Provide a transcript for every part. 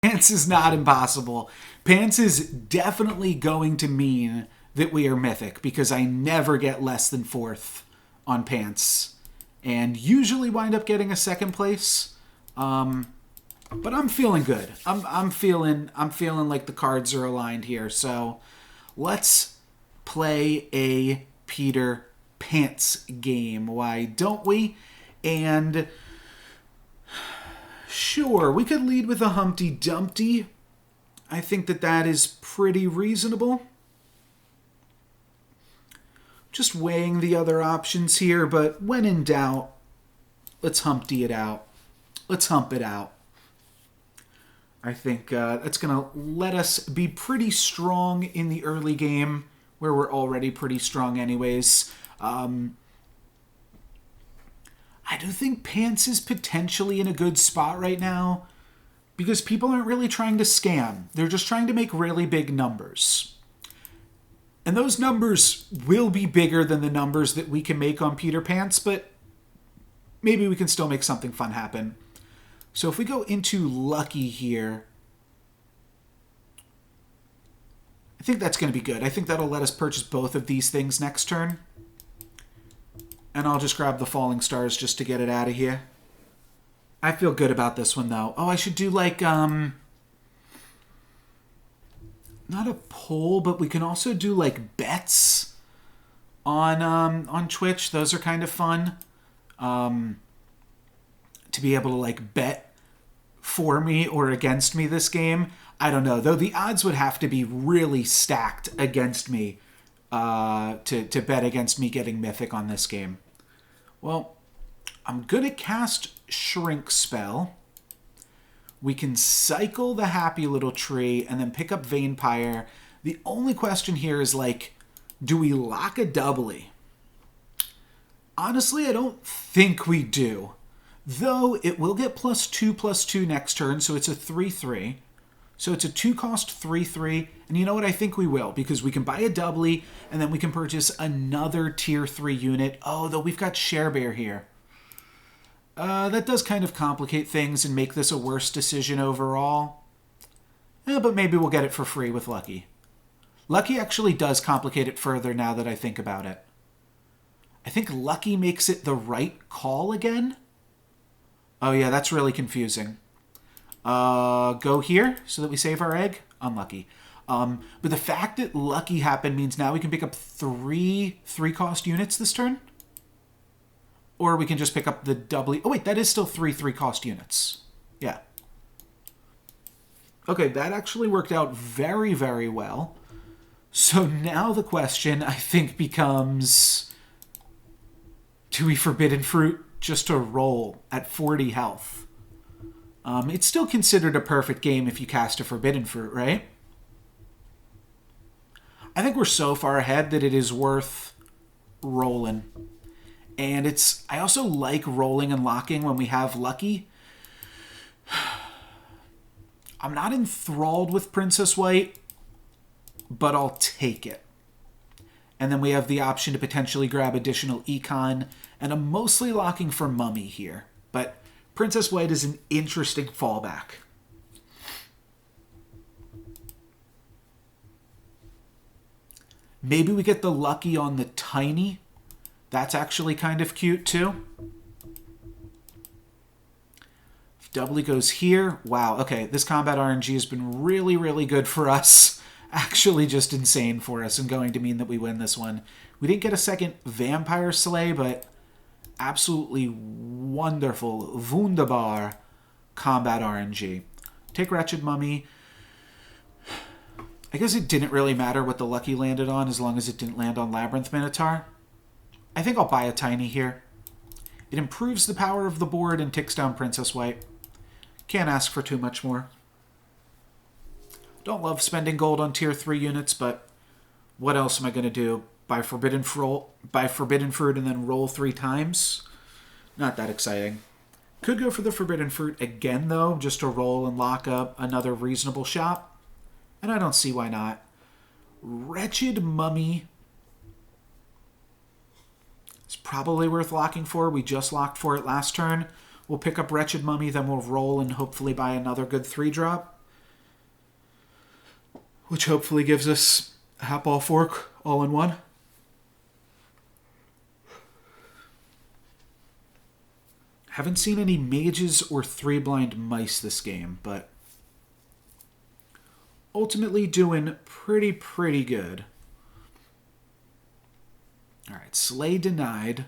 Pants is not impossible. Pants is definitely going to mean that we are mythic because I never get less than 4th on pants and usually wind up getting a 2nd place. But I'm feeling good. I'm feeling like the cards are aligned here. So let's play a Peter Pants game. Why don't we? And sure, we could lead with a Humpty Dumpty. I think that is pretty reasonable. Just weighing the other options here, but when in doubt, let's Humpty it out. Let's hump it out. I think that's going to let us be pretty strong in the early game, where we're already pretty strong anyways. I do think Pants is potentially in a good spot right now because people aren't really trying to scam. They're just trying to make really big numbers. And those numbers will be bigger than the numbers that we can make on Peter Pants, but maybe we can still make something fun happen. So if we go into Lucky here, I think that's going to be good. I think that'll let us purchase both of these things next turn. And I'll just grab the Falling Stars just to get it out of here. I feel good about this one, though. Oh, I should do, like, not a poll, but we can also do, like, bets on Twitch. Those are kind of fun. To be able to, like, bet for me or against me this game. I don't know, though the odds would have to be really stacked against me to bet against me getting Mythic on this game. Well, I'm going to cast Shrink Spell. We can cycle the Happy Little Tree and then pick up Vampire. The only question here is, like, do we lock a doubly? Honestly, I don't think we do. Though it will get +2/+2 next turn, so it's a 3/3. So it's a 2-cost 3/3. And you know what? I think we will, because we can buy a doubly, and then we can purchase another tier 3 unit. Oh, though we've got Share Bear here. That does kind of complicate things and make this a worse decision overall. But maybe we'll get it for free with Lucky. Lucky actually does complicate it further now that I think about it. I think Lucky makes it the right call again. Oh yeah, that's really confusing. Go here so that we save our egg. Unlucky. But the fact that Lucky happened means now we can pick up 3-cost units this turn. Or we can just pick up the doubly. Oh wait, that is still 3-cost units. Yeah. Okay, that actually worked out very, very well. So now the question, I think, becomes, do we Forbidden Fruit just to roll at 40 health? It's still considered a perfect game if you cast a Forbidden Fruit, right? I think we're so far ahead that it is worth rolling. And I also like rolling and locking when we have Lucky. I'm not enthralled with Princess White, but I'll take it. And then we have the option to potentially grab additional Econ, and I'm mostly locking for Mummy here. But Princess White is an interesting fallback. Maybe we get the Lucky on the Tiny. That's actually kind of cute too. If doubly goes here, wow, okay, this combat RNG has been really, really good for us. Actually just insane for us and going to mean that we win this one. We didn't get a second Vampire Slay, but absolutely wonderful, wunderbar combat RNG. Take Wretched Mummy. I guess it didn't really matter what the Lucky landed on as long as it didn't land on Labyrinth Minotaur. I think I'll buy a Tiny here. It improves the power of the board and ticks down Princess White. Can't ask for too much more. Don't love spending gold on tier 3 units, but what else am I going to do? Buy Forbidden Fruit and then roll 3 times? Not that exciting. Could go for the Forbidden Fruit again, though, just to roll and lock up another reasonable shot. And I don't see why not. Wretched Mummy. It's probably worth locking for. We just locked for it last turn. We'll pick up Wretched Mummy, then we'll roll and hopefully buy another good 3-drop. which hopefully gives us a hat ball fork all in one. Haven't seen any mages or 3 blind mice this game, but ultimately doing pretty good. Alright, Slay denied.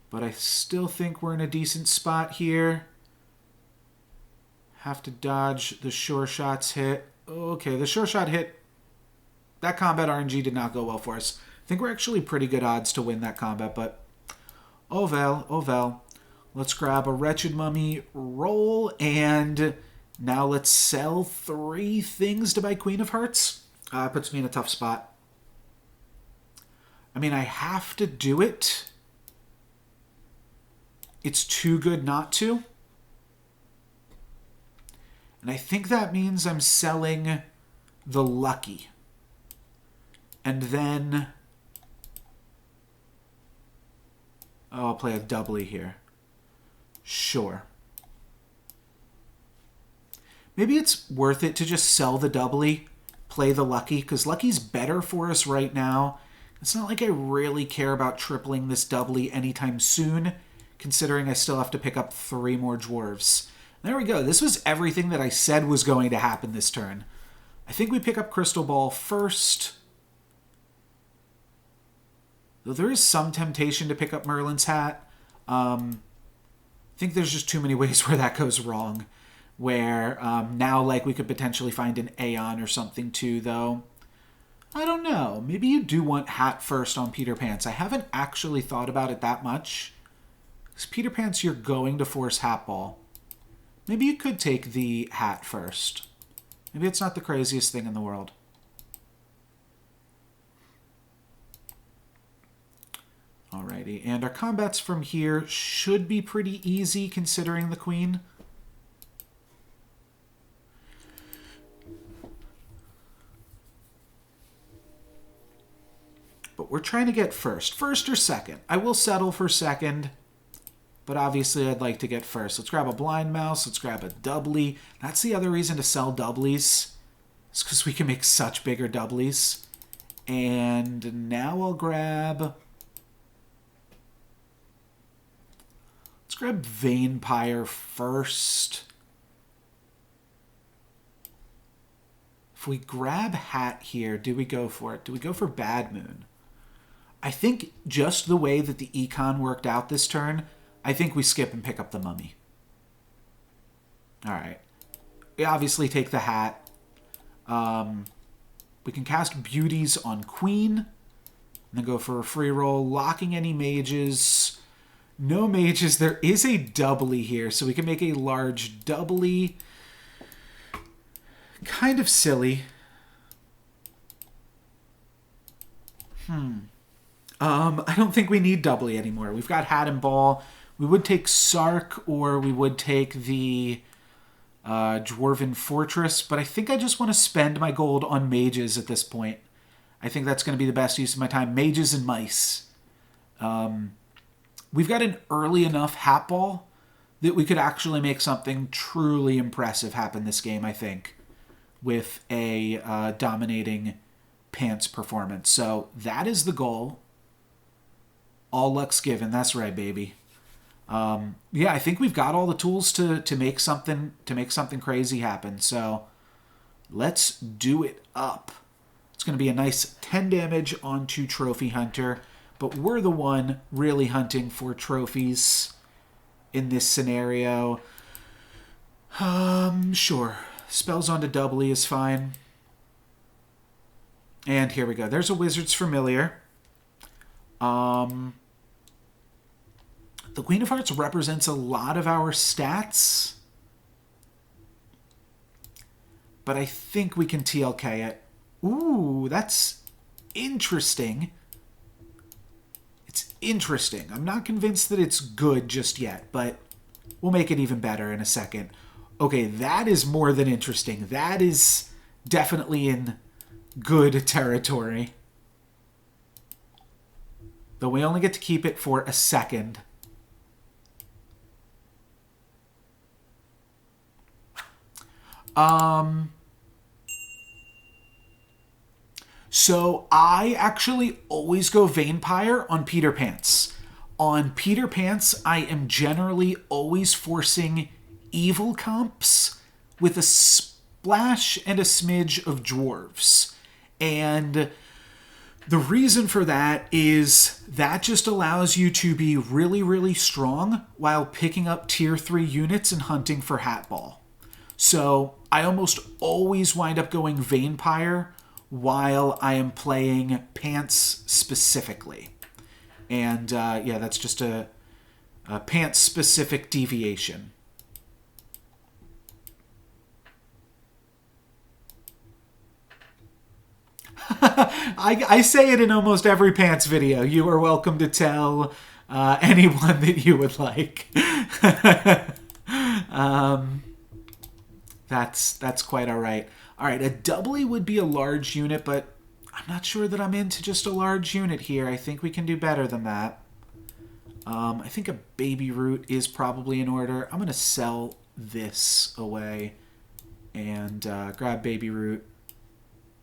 But I still think we're in a decent spot here. Have to dodge the sure shots hit. Okay, the sure shot hit. That combat RNG did not go well for us. I think we're actually pretty good odds to win that combat, but oh well. Let's grab a Wretched Mummy roll, and now let's sell 3 things to buy Queen of Hearts. Puts me in a tough spot. I mean, I have to do it. It's too good not to. And I think that means I'm selling the Lucky. And then I'll play a doubly here. Sure. Maybe it's worth it to just sell the doubly, play the Lucky, because Lucky's better for us right now. It's not like I really care about tripling this doubly anytime soon, considering I still have to pick up 3 more dwarves. There we go. This was everything that I said was going to happen this turn. I think we pick up Crystal Ball first. Though there is some temptation to pick up Merlin's Hat. I think there's just too many ways where that goes wrong. Where now, like, we could potentially find an Aeon or something too, though. I don't know. Maybe you do want Hat first on Peter Pants. I haven't actually thought about it that much. Because Peter Pants, you're going to force Hat Ball. Maybe you could take the Hat first. Maybe it's not the craziest thing in the world. Alrighty, and our combats from here should be pretty easy considering the Queen. But we're trying to get first. First or second. I will settle for second. But obviously I'd like to get first. Let's grab a Blind Mouse. Let's grab a doubly. That's the other reason to sell doublies. It's because we can make such bigger doublies. And now I'll grab... Let's grab Vainpire first. If we grab Hat here, do we go for it? Do we go for Bad Moon? I think just the way that the econ worked out this turn, I think we skip and pick up the Mummy. Alright. We obviously take the Hat. We can cast Beauties on Queen. And then go for a free roll, locking any mages. No mages. There is a doubly here, so we can make a large doubly. Kind of silly. I don't think we need doubly anymore. We've got Hat and Ball. We would take Sark, or we would take the Dwarven Fortress, but I think I just want to spend my gold on mages at this point. I think that's going to be the best use of my time. Mages and mice. We've got an early enough Hat Ball that we could actually make something truly impressive happen this game, I think, with a dominating Pants performance. So that is the goal. All luck's given. That's right, baby. Yeah, I think we've got all the tools to make something crazy happen. So let's do it up. It's going to be a nice 10 damage onto Trophy Hunter, but we're the one really hunting for trophies in this scenario. Sure. Spells onto doubly is fine. And here we go. There's a Wizard's Familiar. The Queen of Hearts represents a lot of our stats. But I think we can TLK it. Ooh, that's interesting. It's interesting. I'm not convinced that it's good just yet, but we'll make it even better in a second. Okay, that is more than interesting. That is definitely in good territory. Though we only get to keep it for a second. So I actually always go Vampire on Peter Pants. On Peter Pants, I am generally always forcing evil comps with a splash and a smidge of dwarves. And the reason for that is that just allows you to be really, really strong while picking up tier 3 units and hunting for Hatball. So I almost always wind up going Vampire while I am playing Pants specifically. And yeah, that's just a Pants-specific deviation. I say it in almost every Pants video. You are welcome to tell anyone that you would like. That's quite all right. All right, a doubly would be a large unit, but I'm not sure that I'm into just a large unit here. I think we can do better than that. I think a baby root is probably in order. I'm going to sell this away and grab baby root.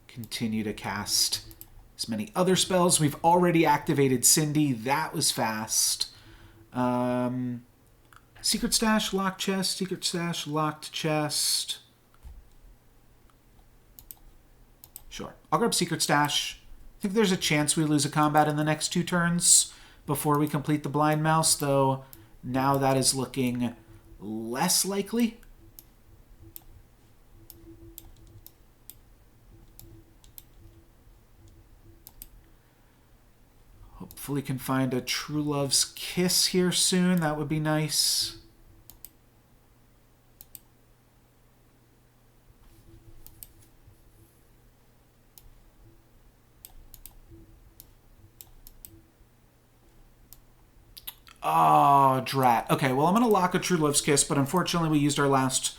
Continue to cast as many other spells. We've already activated Cindy. That was fast. Secret Stash, locked chest. Secret Stash, locked chest. Sure. I'll grab Secret Stash. I think there's a chance we lose a combat in the next 2 turns before we complete the Blind Mouse, though now that is looking less likely. Hopefully can find a True Love's Kiss here soon. That would be nice. Oh, drat. Okay, well, I'm going to lock a True Love's Kiss, but unfortunately we used our last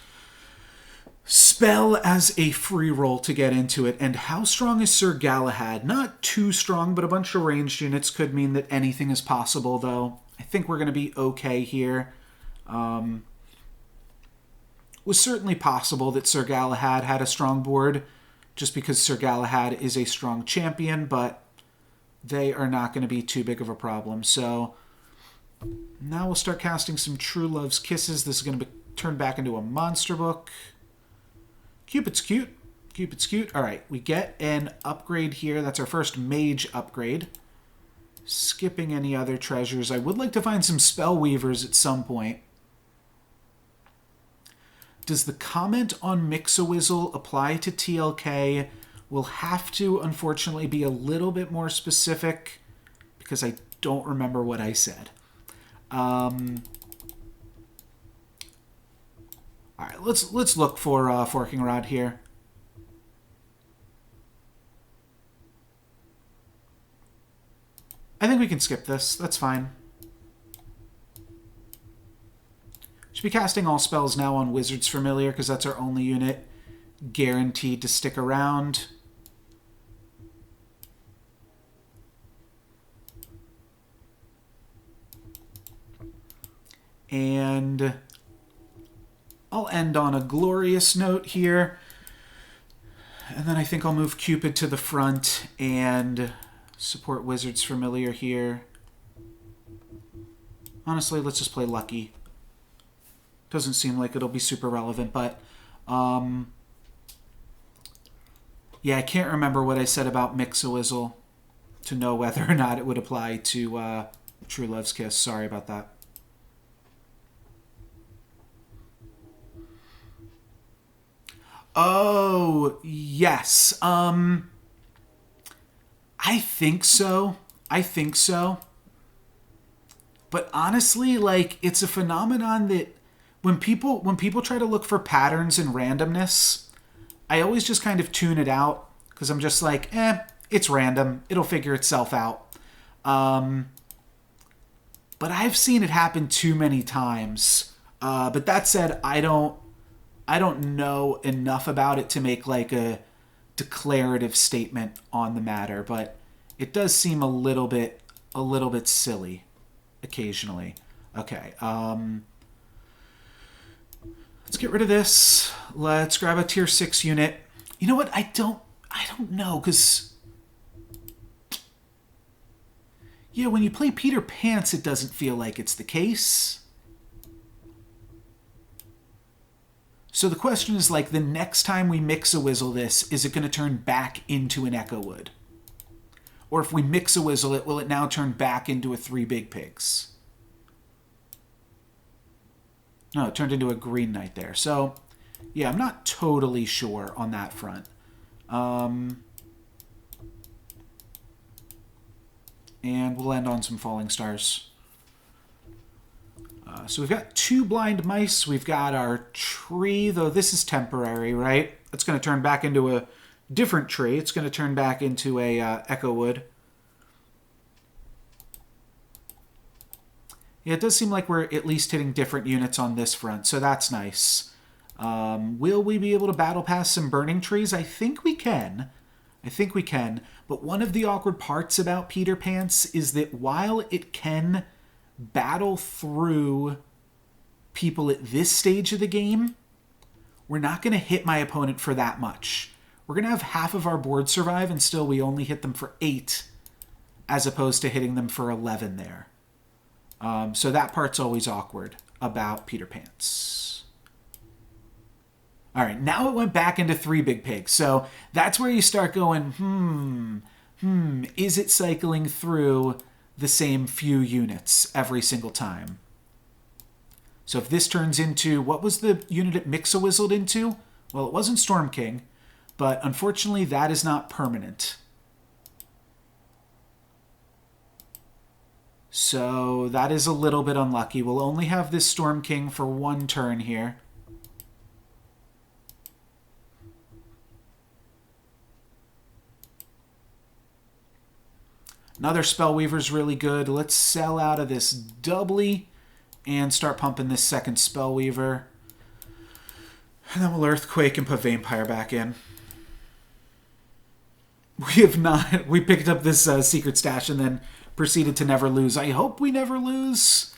spell as a free roll to get into it. And how strong is Sir Galahad? Not too strong, but a bunch of ranged units could mean that anything is possible, though. I think we're going to be okay here. It was certainly possible that Sir Galahad had a strong board, just because Sir Galahad is a strong champion, but they are not going to be too big of a problem. So now we'll start casting some True Love's Kisses. This is going to be turned back into a monster book. Cupid's cute. Cupid's cute. All right, we get an upgrade here. That's our first mage upgrade. Skipping any other treasures. I would like to find some spell weavers at some point. Does the comment on Mix-a-Wizzle apply to TLK? We'll have to, unfortunately, be a little bit more specific because I don't remember what I said. All right, let's look for Forking Rod here. I think we can skip this. That's fine. Should be casting all spells now on Wizard's Familiar because that's our only unit guaranteed to stick around. And I'll end on a glorious note here. And then I think I'll move Cupid to the front and support Wizard's Familiar here. Honestly, let's just play Lucky. Doesn't seem like it'll be super relevant, but yeah, I can't remember what I said about Mix-a-Wizzle to know whether or not it would apply to True Love's Kiss. Sorry about that. Oh, yes. I think so. I think so. But honestly, like, it's a phenomenon that when people try to look for patterns and randomness, I always just kind of tune it out because I'm just like, it's random. It'll figure itself out. But I've seen it happen too many times. But that said, I don't know enough about it to make like a declarative statement on the matter, but it does seem a little bit silly occasionally. Okay, let's get rid of this. Let's grab a tier 6 unit. You know what? I don't know, because Yeah, when you play Peter Pants, it doesn't feel like it's the case. So the question is, like, the next time we Mix-a-Wizzle this, is it going to turn back into an Echo Wood? Or if we Mix-a-Wizzle it, will it now turn back into a 3 Big Pigs? No, it turned into a Green Knight there. So, yeah, I'm not totally sure on that front. And we'll end on some Falling Stars. So we've got 2 Blind Mice. We've got our tree, though this is temporary, right? It's going to turn back into a different tree. It's going to turn back into a Echo Wood. Yeah, it does seem like we're at least hitting different units on this front, so that's nice. Will we be able to battle pass some Burning Trees? I think we can. I think we can. But one of the awkward parts about Peter Pants is that while it can battle through people at this stage of the game, we're not going to hit my opponent for that much. We're going to have half of our board survive, and still we only hit them for 8, as opposed to hitting them for 11 there. So that part's always awkward about Peter Pants. All right, now it went back into 3 Big Pigs. So that's where you start going, is it cycling through the same few units every single time? So if this turns into, what was the unit it Mix-a-Wizzled into? Well, it wasn't Storm King, but unfortunately that is not permanent. So that is a little bit unlucky. We'll only have this Storm King for 1 turn here. Another Spellweaver's really good. Let's sell out of this doubly and start pumping this second Spellweaver. And then we'll Earthquake and put Vampire back in. We picked up this secret stash and then proceeded to never lose. I hope we never lose.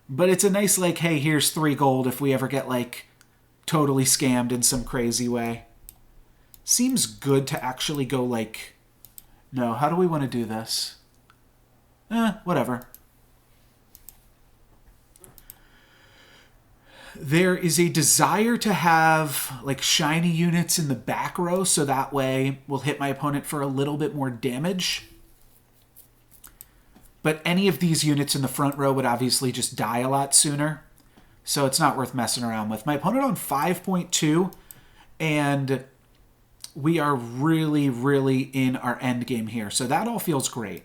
But it's a nice, like, hey, here's 3 gold if we ever get, like, totally scammed in some crazy way. Seems good to actually go, like... No, how do we want to do this? Whatever. There is a desire to have, like, shiny units in the back row, so that way we'll hit my opponent for a little bit more damage. But any of these units in the front row would obviously just die a lot sooner, so it's not worth messing around with. My opponent on 5.2, and we are really, really in our end game here, so that all feels great.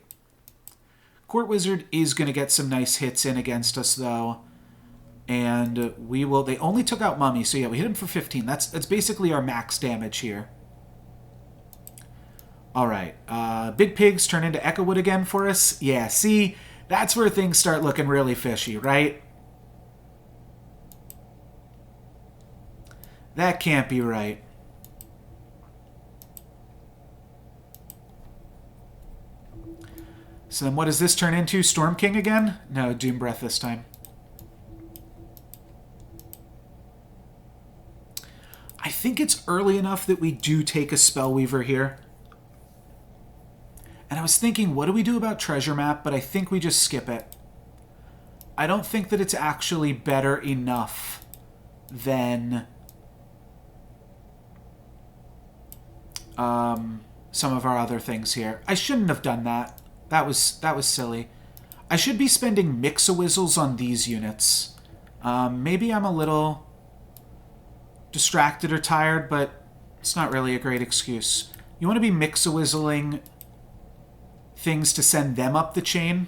Court Wizard is going to get some nice hits in against us, though. And we will... They only took out Mummy, so yeah, we hit him for 15. That's basically our max damage here. Alright, Big Pigs turn into Echo Wood again for us. Yeah, see? That's where things start looking really fishy, right? That can't be right. So then what does this turn into? Storm King again? No, Doom Breath this time. I think it's early enough that we do take a Spellweaver here. And I was thinking, what do we do about Treasure Map? But I think we just skip it. I don't think that it's actually better enough than some of our other things here. I shouldn't have done that. That was silly. I should be spending Mix-a-Wizzles on these units. Maybe I'm a little distracted or tired, but it's not really a great excuse. You want to be Mix-a-Wizzling things to send them up the chain.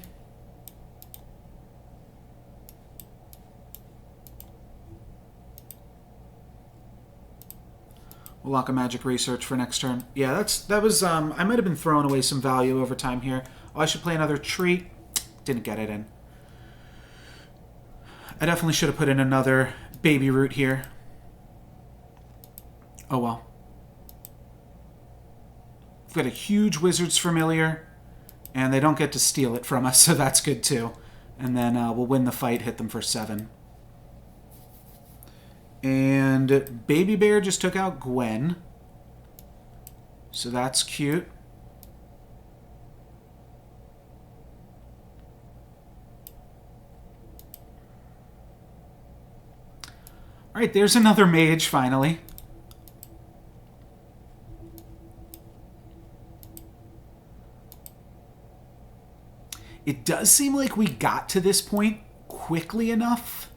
We'll lock a Magic Research for next turn. Yeah, that was I might have been throwing away some value over time here. Oh, I should play another Treat. Didn't get it in. I definitely should have put in another Baby Root here. Oh well. We've got a huge Wizard's Familiar, and they don't get to steal it from us, so that's good too. And then we'll win the fight, hit them for 7. And Baby Bear just took out Gwen. So that's cute. Alright, there's another mage, finally. It does seem like we got to this point quickly enough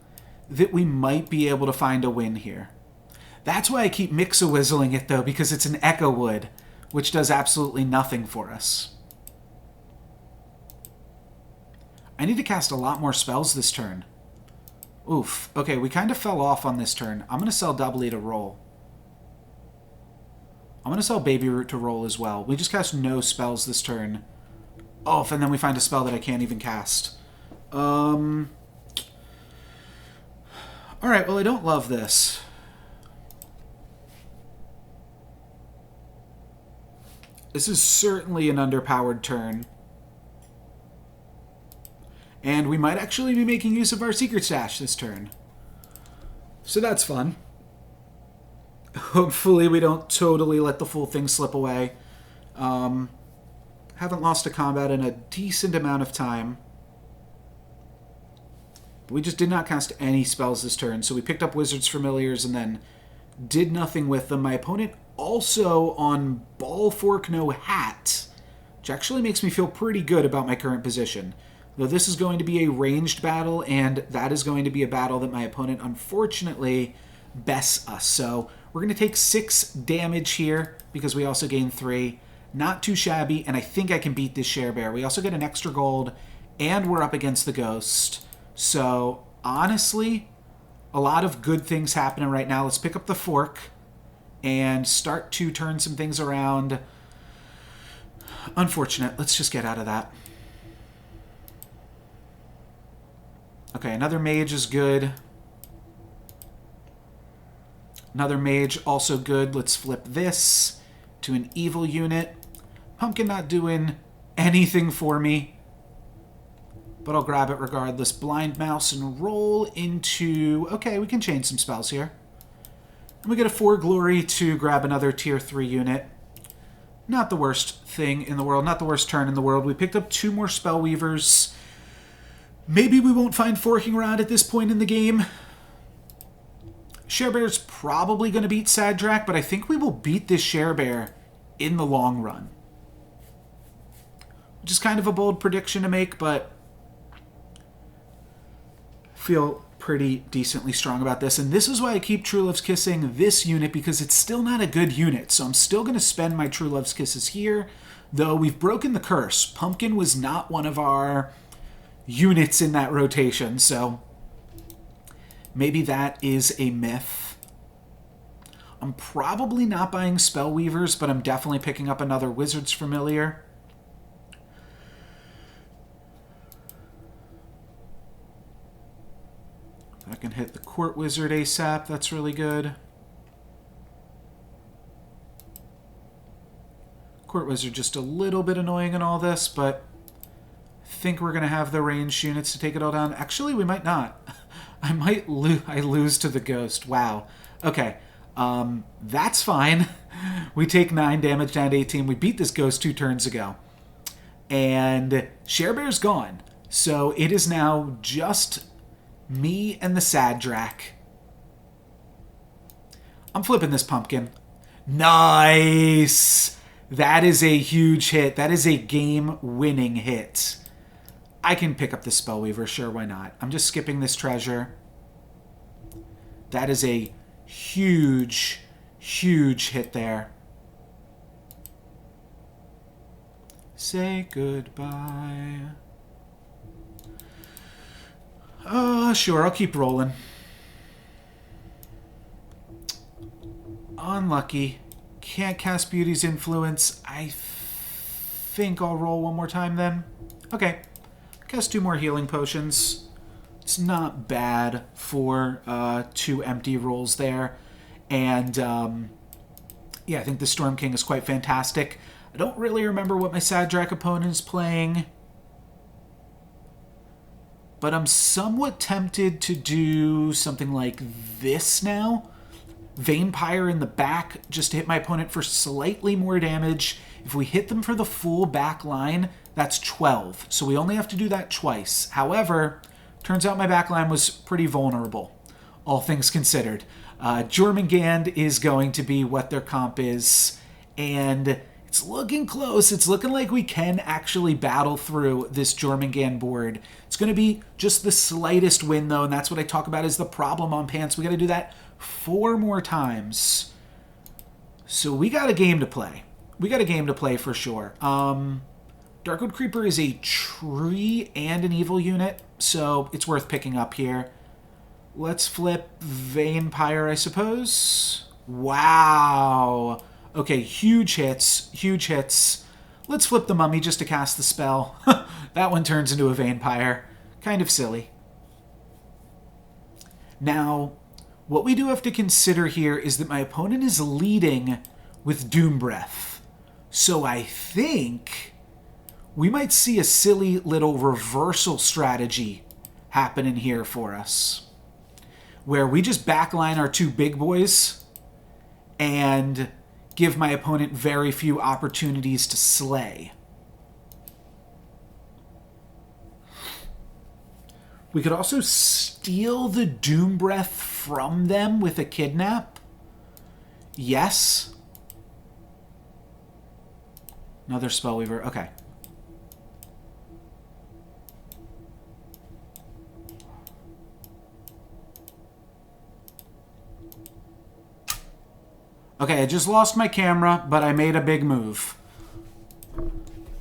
that we might be able to find a win here. That's why I keep mix-a-whistling it, though, because it's an Echo Wood, which does absolutely nothing for us. I need to cast a lot more spells this turn. Oof. Okay, we kind of fell off on this turn. I'm going to sell Doubly to roll. I'm going to sell Baby Root to roll as well. We just cast no spells this turn. Oh, and then we find a spell that I can't even cast. Alright, well, I don't love this. This is certainly an underpowered turn. And we might actually be making use of our Secret Stash this turn. So that's fun. Hopefully we don't totally let the full thing slip away. Haven't lost a combat in a decent amount of time. But we just did not cast any spells this turn, so we picked up Wizard's Familiars and then did nothing with them. My opponent also on Ball, Fork, No Hat, which actually makes me feel pretty good about my current position. Though this is going to be a ranged battle, and that is going to be a battle that my opponent, unfortunately, bests us. So we're going to take 6 damage here, because we also gain 3. Not too shabby, and I think I can beat this Sharebear. We also get an extra gold, and we're up against the Ghost. So, honestly, a lot of good things happening right now. Let's pick up the Fork and start to turn some things around. Unfortunate. Let's just get out of that. Okay, another mage is good. Another mage, also good. Let's flip this to an evil unit. Pumpkin not doing anything for me, but I'll grab it regardless. Blind Mouse and roll into... Okay, we can change some spells here. And we get a 4 Glory to grab another tier 3 unit. Not the worst thing in the world, not the worst turn in the world. We picked up 2 more Spellweavers. Maybe we won't find Forking Rod at this point in the game. Sharebear's probably going to beat Sadrak, but I think we will beat this Sharebear in the long run. Which is kind of a bold prediction to make, but feel pretty decently strong about this. And this is why I keep True Love's Kissing this unit, because it's still not a good unit. So I'm still going to spend my True Love's Kisses here, though we've broken the curse. Pumpkin was not one of our units in that rotation, so maybe that is a myth. I'm probably not buying Spellweavers, but I'm definitely picking up another Wizard's Familiar. If I can hit the Court Wizard ASAP, that's really good. Court Wizard just a little bit annoying in all this, but I think we're going to have the ranged units to take it all down. Actually, we might not. I might lose to the Ghost. Wow. Okay. That's fine. We take 9 damage down to 18. We beat this Ghost 2 turns ago. And Sharebear's gone. So it is now just me and the Sadrak. I'm flipping this Pumpkin. Nice! That is a huge hit. That is a game-winning hit. I can pick up the Spellweaver, sure, why not? I'm just skipping this treasure. That is a huge, huge hit there. Say goodbye. Sure, I'll keep rolling. Unlucky. Can't cast Beauty's Influence. I think I'll roll one more time then. Okay. Cast 2 more healing potions. It's not bad for 2 empty rolls there. And, yeah, I think the Storm King is quite fantastic. I don't really remember what my Sadrak opponent is playing, but I'm somewhat tempted to do something like this now. Vampire in the back, just to hit my opponent for slightly more damage. If we hit them for the full back line, that's 12. So we only have to do that twice. However, turns out my back line was pretty vulnerable. all things considered. Jormungand is going to be what their comp is, and it's looking close. It's looking like we can actually battle through this Jormungand board. It's going to be just the slightest win, though, and that's what I talk about is the problem on Pants. We got to do that 4 more times. So we got a game to play. We got a game to play for sure. Darkwood Creeper is a tree and an evil unit, so it's worth picking up here. Let's flip Vampire, I suppose. Wow. Okay, huge hits. Huge hits. Let's flip the Mummy just to cast the spell. That one turns into a Vampire. Kind of silly. Now, what we do have to consider here is that my opponent is leading with Doom Breath. So I think we might see a silly little reversal strategy happening here for us, where we just backline our 2 big boys and give my opponent very few opportunities to slay. We could also steal the Doom Breath from them with a Kidnap. Yes. Another Spellweaver. Okay. Okay, I just lost my camera, but I made a big move.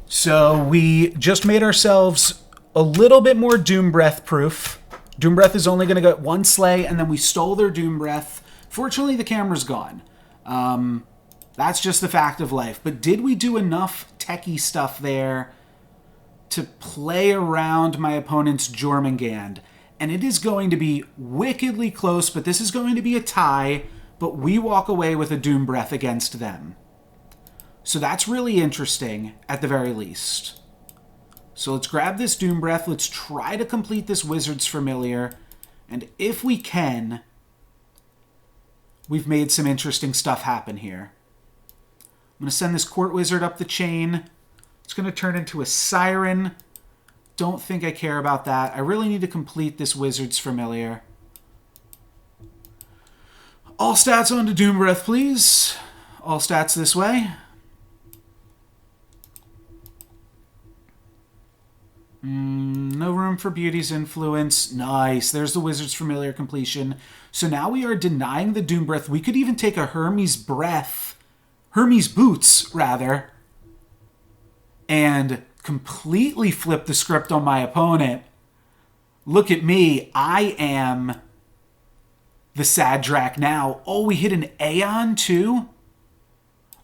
So we just made ourselves a little bit more Doom Breath proof. Doom Breath is only going to get 1 slay, and then we stole their Doom Breath. Fortunately, the camera's gone. That's just the fact of life. But did we do enough techie stuff there to play around my opponent's Jormungand? And it is going to be wickedly close, but this is going to be a tie. But we walk away with a Doom Breath against them. So that's really interesting, at the very least. So let's grab this Doom Breath. Let's try to complete this Wizard's Familiar. And if we can, we've made some interesting stuff happen here. I'm going to send this Court Wizard up the chain. It's going to turn into a Siren. Don't think I care about that. I really need to complete this Wizard's Familiar. All stats onto Doom Breath, please. All stats this way. No room for Beauty's Influence. Nice. There's the Wizard's Familiar completion. So now we are denying the Doom Breath. We could even take a Hermes Boots, rather, and completely flip the script on my opponent. Look at me. I am the Sadrak now. Oh, we hit an Aeon too?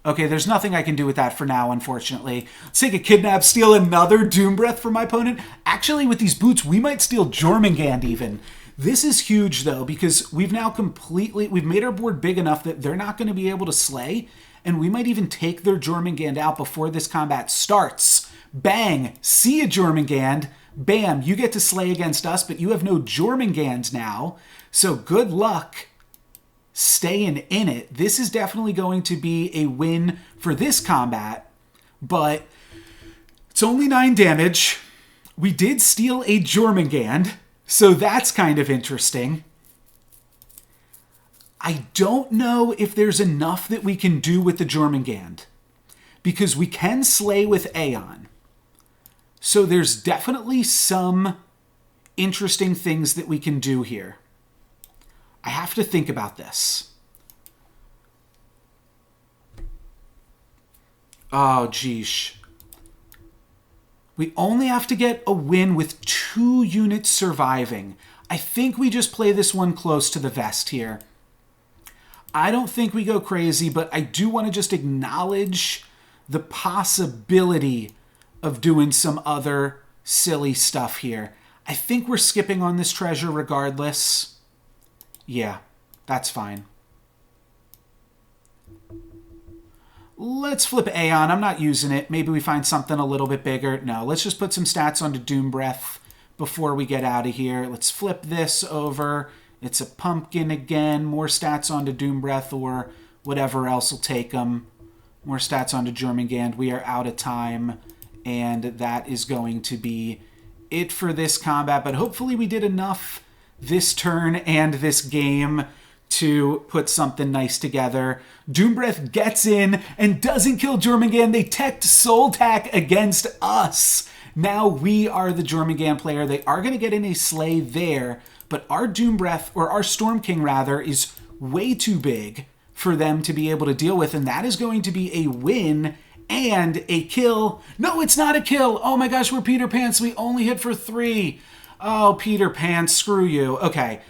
Okay, there's nothing I can do with that for now, unfortunately. Let's take a Kidnap, steal another Doom Breath from my opponent. Actually, with these boots, we might steal Jormungand even. This is huge, though, because we've now we've made our board big enough that they're not going to be able to slay, and we might even take their Jormungand out before this combat starts. Bang! See ya, Jormungand. Bam! You get to slay against us, but you have no Jormungand now. So good luck staying in it. This is definitely going to be a win for this combat, but it's only 9 damage. We did steal a Jormungand, so that's kind of interesting. I don't know if there's enough that we can do with the Jormungand, because we can slay with Aeon. So there's definitely some interesting things that we can do here. I have to think about this. Oh, geesh. We only have to get a win with 2 units surviving. I think we just play this one close to the vest here. I don't think we go crazy, but I do want to just acknowledge the possibility of doing some other silly stuff here. I think we're skipping on this treasure regardless. Yeah, that's fine. Let's flip Aeon. I'm not using it. Maybe we find something a little bit bigger. No, let's just put some stats onto Doom Breath before we get out of here. Let's flip this over. It's a pumpkin again. More stats onto Doom Breath or whatever else will take them. More stats onto Jormungand. We are out of time, and that is going to be it for this combat. But hopefully we did enough this turn and this game to put something nice together. Doombreath gets in and doesn't kill Jormungand. They teched Soul Tack against us. Now we are the Jormungand player. They are going to get in a Slay there, but our Doombreath, or our Storm King rather, is way too big for them to be able to deal with, and that is going to be a win and a kill. No, it's not a kill. Oh my gosh, we're Peter Pants. We only hit for 3. Oh, Peter Pants, screw you. Okay.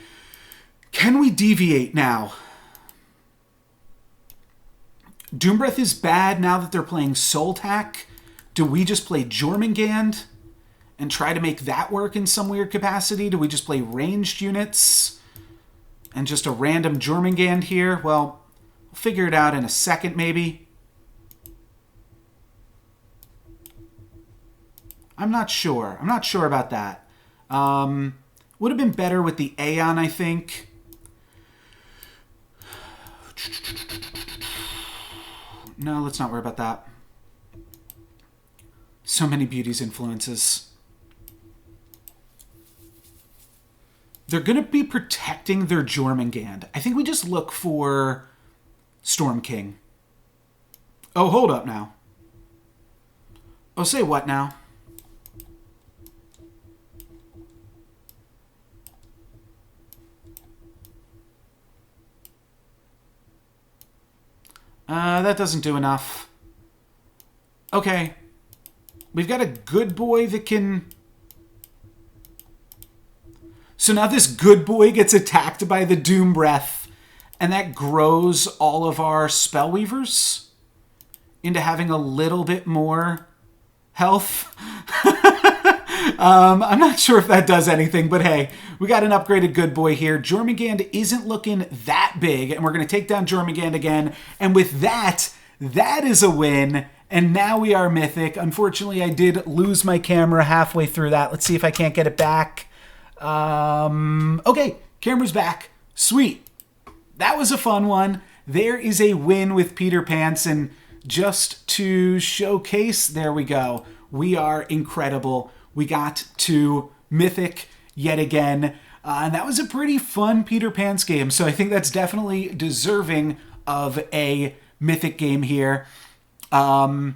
Can we deviate now? Doombreath is bad now that they're playing Soul Tack. Do we just play Jormungand and try to make that work in some weird capacity? Do we just play ranged units and just a random Jormungand here? Well, we'll figure it out in a second maybe. I'm not sure. I'm not sure about that. Would have been better with the Aeon, I think. No, let's not worry about that. So many Beauty's influences. They're going to be protecting their Jormungand. I think we just look for Storm King. Oh, hold up now. Oh, say what now? That doesn't do enough. Okay. We've got a good boy that can... So now this good boy gets attacked by the Doombreath, and that grows all of our Spellweavers into having a little bit more health. I'm not sure if that does anything, but hey, we got an upgraded good boy here. Jormungand isn't looking that big, and we're going to take down Jormungand again. And with that, that is a win. And now we are Mythic. Unfortunately, I did lose my camera halfway through that. Let's see if I can't get it back. Okay, camera's back. Sweet. That was a fun one. There is a win with Peter Pants, and just to showcase, there we go. We are incredible. We got to Mythic yet again, and that was a pretty fun Peter Pants game, so I think that's definitely deserving of a Mythic game here. No,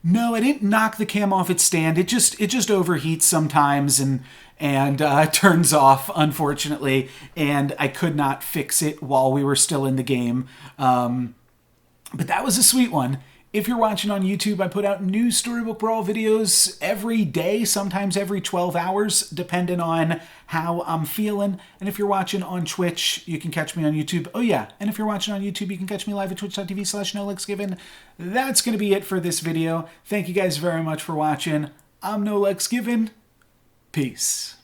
I didn't knock the cam off its stand. It just overheats sometimes and turns off, unfortunately, and I could not fix it while we were still in the game. But that was a sweet one. If you're watching on YouTube, I put out new Storybook Brawl videos every day, sometimes every 12 hours, depending on how I'm feeling. And if you're watching on Twitch, you can catch me on YouTube. Oh yeah, and if you're watching on YouTube, you can catch me live at twitch.tv/NoLucksGiven. That's going to be it for this video. Thank you guys very much for watching. I'm NoLucksGiven. Peace.